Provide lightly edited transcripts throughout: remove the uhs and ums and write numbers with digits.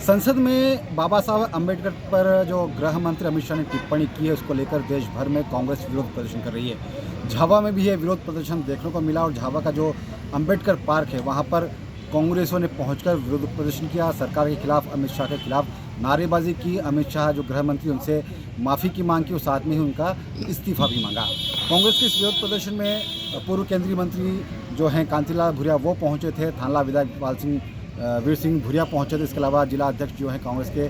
संसद में बाबा साहब अम्बेडकर पर जो गृह मंत्री अमित शाह ने टिप्पणी की है, उसको लेकर देश भर में कांग्रेस विरोध प्रदर्शन कर रही है। झाबुआ में भी ये विरोध प्रदर्शन देखने को मिला और झाबुआ का जो अम्बेडकर पार्क है, वहाँ पर कांग्रेसियों ने पहुंचकर विरोध प्रदर्शन किया। सरकार के खिलाफ, अमित शाह के खिलाफ नारेबाजी की। अमित शाह जो गृह मंत्री, उनसे माफ़ी की मांग की और साथ में ही उनका इस्तीफा भी मांगा। कांग्रेस के इस विरोध प्रदर्शन में पूर्व केंद्रीय मंत्री जो हैं कांतिलाल भूरिया, वो पहुँचे थे। थानला विधायक वीर सिंह भूरिया पहुंचे थे। इसके अलावा जिला अध्यक्ष जो हैं कांग्रेस के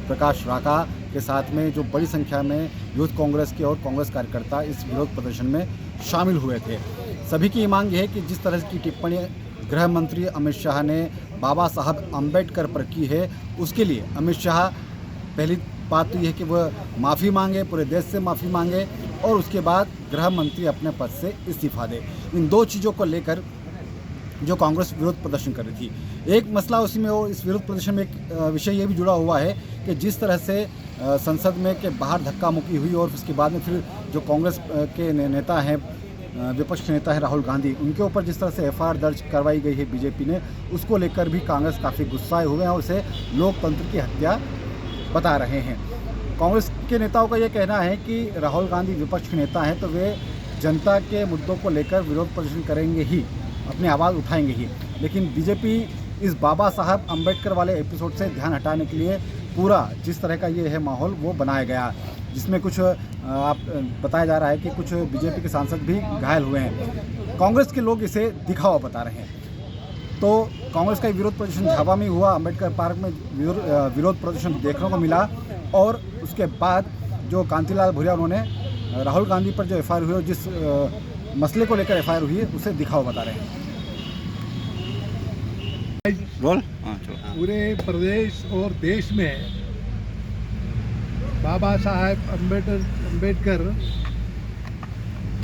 प्रकाश राका के साथ में जो बड़ी संख्या में यूथ कांग्रेस के और कांग्रेस कार्यकर्ता इस विरोध प्रदर्शन में शामिल हुए थे। सभी की मांग यह है कि जिस तरह की टिप्पणी गृह मंत्री अमित शाह ने बाबा साहब अम्बेडकर पर की है, उसके लिए अमित शाह, पहली बात तो यह है कि वह माफ़ी मांगे, पूरे देश से माफ़ी मांगे और उसके बाद गृह मंत्री अपने पद से इस्तीफा दे। इन दो चीज़ों को लेकर जो कांग्रेस विरोध प्रदर्शन कर रही थी, एक मसला उसी में वो इस विरोध प्रदर्शन में एक विषय ये भी जुड़ा हुआ है कि जिस तरह से संसद में के बाहर धक्का मुक्की हुई और उसके बाद में फिर जो कांग्रेस के नेता हैं, विपक्ष के नेता हैं राहुल गांधी, उनके ऊपर जिस तरह से एफआईआर दर्ज करवाई गई है बीजेपी ने, उसको लेकर भी कांग्रेस काफ़ी गुस्साए हुए हैं और उसे लोकतंत्र की हत्या बता रहे हैं। कांग्रेस के नेताओं का ये कहना है कि राहुल गांधी विपक्ष के नेता हैं तो वे जनता के मुद्दों को लेकर विरोध प्रदर्शन करेंगे ही, अपनी आवाज़ उठाएंगे ही। लेकिन बीजेपी इस बाबा साहब अम्बेडकर वाले एपिसोड से ध्यान हटाने के लिए पूरा जिस तरह का ये है माहौल वो बनाया गया, जिसमें कुछ आप बताया जा रहा है कि कुछ बीजेपी के सांसद भी घायल हुए हैं। कांग्रेस के लोग इसे दिखावा बता रहे हैं। तो कांग्रेस का विरोध प्रदर्शन झाबुआ में हुआ, अम्बेडकर पार्क में विरोध प्रदर्शन देखने को मिला और उसके बाद जो कांतिलाल भूरिया, उन्होंने राहुल गांधी पर जो एफआईआर हुई और जिस मसले को लेकर एफआईआर हुई है उसे दिखावा बता रहे हैं। पूरे प्रदेश और देश में बाबा साहब अम्बेडकर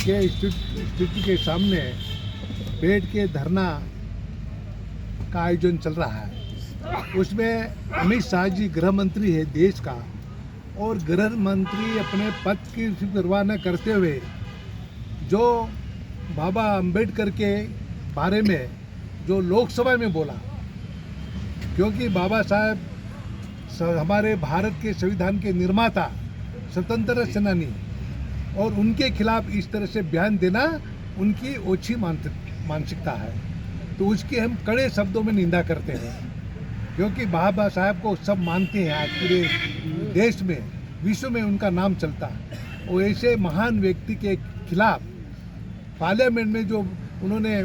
के स्थिति के सामने बैठ के धरना का आयोजन चल रहा है। उसमें अमित शाह जी गृह मंत्री है देश का, और गृह मंत्री अपने पद की परवाह न करते हुए जो बाबा अम्बेडकर के बारे में जो लोकसभा में बोला, क्योंकि बाबा साहब हमारे भारत के संविधान के निर्माता, स्वतंत्रता सेनानी, और उनके खिलाफ इस तरह से बयान देना उनकी ओछी मानसिकता है। तो उसकी हम कड़े शब्दों में निंदा करते हैं, क्योंकि बाबा साहब को सब मानते हैं। आज पूरे देश में, विश्व में उनका नाम चलता है। और ऐसे महान व्यक्ति के खिलाफ पार्लियामेंट में जो उन्होंने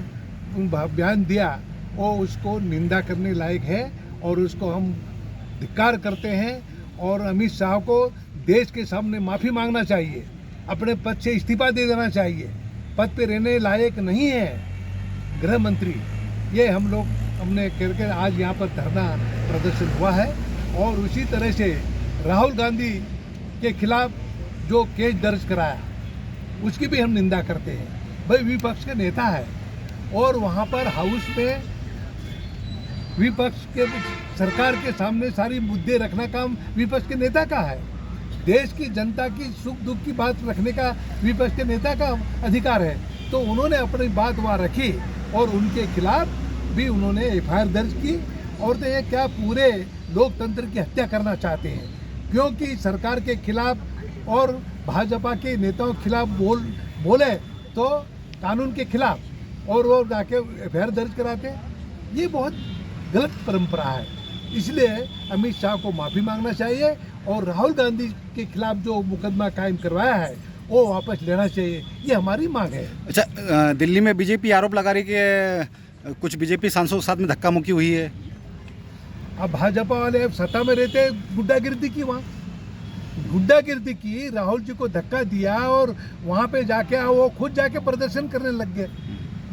बयान दिया, वो उसको निंदा करने लायक है और उसको हम धिक्कार करते हैं। और अमित शाह को देश के सामने माफ़ी मांगना चाहिए, अपने पद से इस्तीफा दे देना चाहिए। पद पे रहने लायक नहीं है गृह मंत्री। ये हमने करके आज यहाँ पर धरना प्रदर्शन हुआ है। और उसी तरह से राहुल गांधी के खिलाफ जो केस दर्ज कराया, उसकी भी हम निंदा करते हैं। भाई विपक्ष के नेता है और वहाँ पर हाउस में विपक्ष के सरकार के सामने सारी मुद्दे रखना काम विपक्ष के नेता का है। देश की जनता की सुख दुख की बात रखने का विपक्ष के नेता का अधिकार है। तो उन्होंने अपनी बात वहाँ रखी और उनके खिलाफ भी उन्होंने एफआईआर दर्ज की। और तो ये क्या पूरे लोकतंत्र की हत्या करना चाहते हैं, क्योंकि सरकार के खिलाफ और भाजपा के नेताओं के खिलाफ बोले तो कानून के खिलाफ और वो जाके एफआईआर दर्ज कराते। ये बहुत गलत परंपरा है। इसलिए अमित शाह को माफ़ी मांगना चाहिए और राहुल गांधी के खिलाफ जो मुकदमा कायम करवाया है वो वापस लेना चाहिए। ये हमारी मांग है। अच्छा, दिल्ली में बीजेपी आरोप लगा रही कि कुछ बीजेपी सांसदों के साथ में धक्का मुक्की हुई है। अब भाजपा वाले सत्ता में रहते गुंडागिर्दी की, वहाँ गुंडागिर्दी की, राहुल जी को धक्का दिया और वहाँ पे जाके वो खुद जाके प्रदर्शन करने लग गए।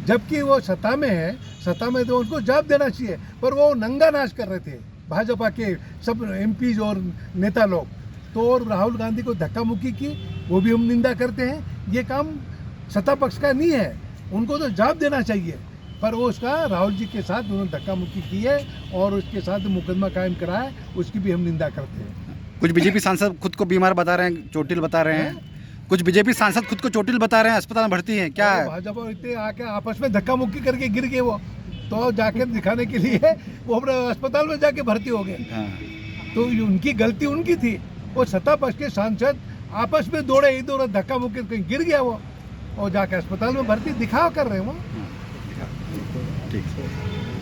जबकि वो सत्ता में है, सत्ता में तो उनको जवाब देना चाहिए, पर वो नंगा नाच कर रहे थे भाजपा के सब एमपीज और नेता लोग। तो और राहुल गांधी को धक्का मुक्की की, वो भी हम निंदा करते हैं। ये काम सत्ता पक्ष का नहीं है, उनको तो जवाब देना चाहिए। पर वो उसका राहुल जी के साथ उन्होंने धक्का मुक्की की है और उसके साथ मुकदमा कायम करा है, उसकी भी हम निंदा करते हैं। कुछ बीजेपी सांसद खुद को बीमार बता रहे हैं, चोटिल बता रहे हैं। कुछ बीजेपी सांसद खुद को चोटिल बता रहे हैं, अस्पताल में भर्ती हैं। क्या है? भाजपा इतने आके आपस में धक्का मुक्की करके गिर गए, वो तो जाके दिखाने के लिए वो अपने अस्पताल में जाके भर्ती हो गए। तो ये उनकी गलती उनकी थी। वो सत्ता पक्ष के सांसद आपस में दौड़े, इधर उधर धक्का मुक्की, कहीं गिर गया वो, और जाके अस्पताल में भर्ती दिखाओ कर रहे हैं वो। ठीक है।